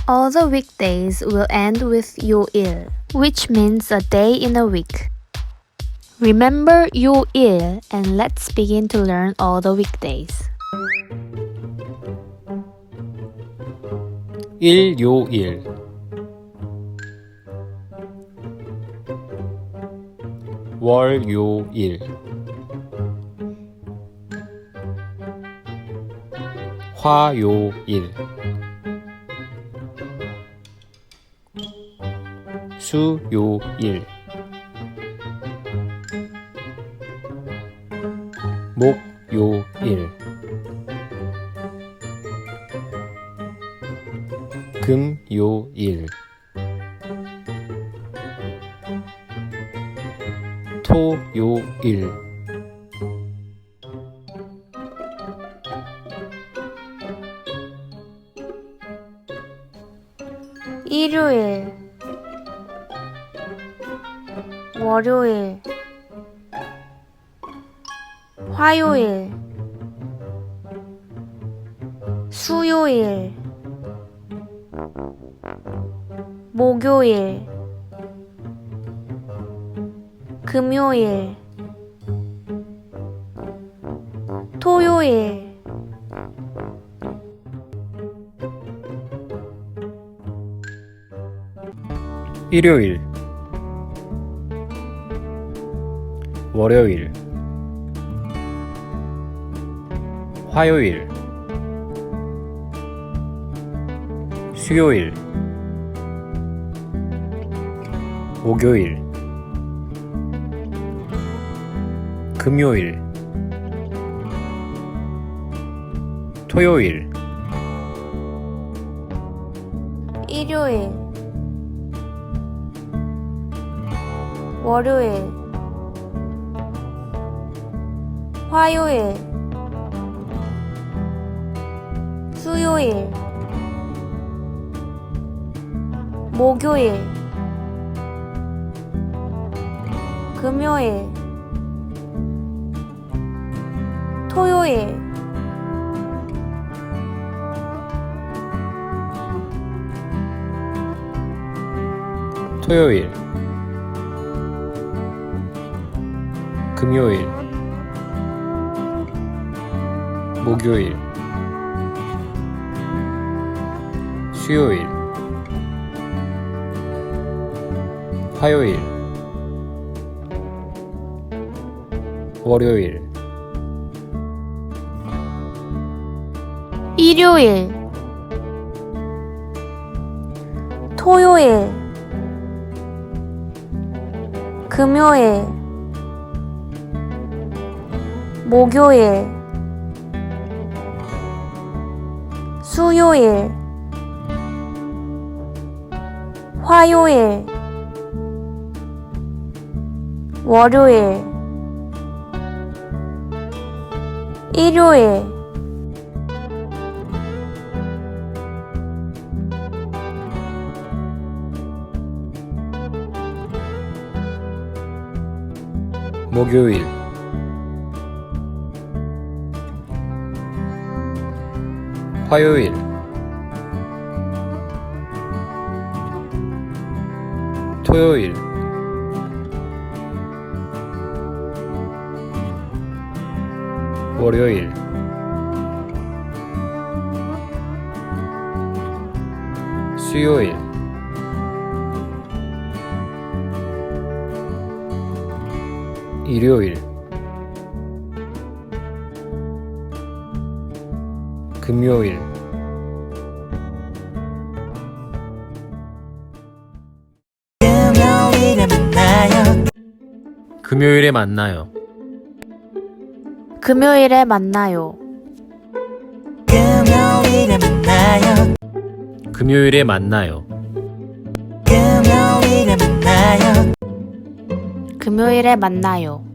All the weekdays will end with 요일, which means a day in a week. Remember 요일 and let's begin to learn all the weekdays. 일요일 월요일 화요일 수요일 목요일 금요일 토요일 일요일 월요일 화요일 수요일 목요일 금요일 토요일 일요일 월요일 화요일 수요일 목요일 금요일 토요일 일요일 월요일 화요일 수요일 목요일 금요일 토요일 토요일 금요일 목요일 수요일 화요일 월요일 일요일 토요일 금요일 목요일 수요일 화요일 월요일 일요일 목요일 화요일 토요일 월요일 수요일 일요일 금요일 금요일에 만나요. 금요일에 만나요. 금요일에 만나요. 금요일에 만나요. 금요일에 만나요.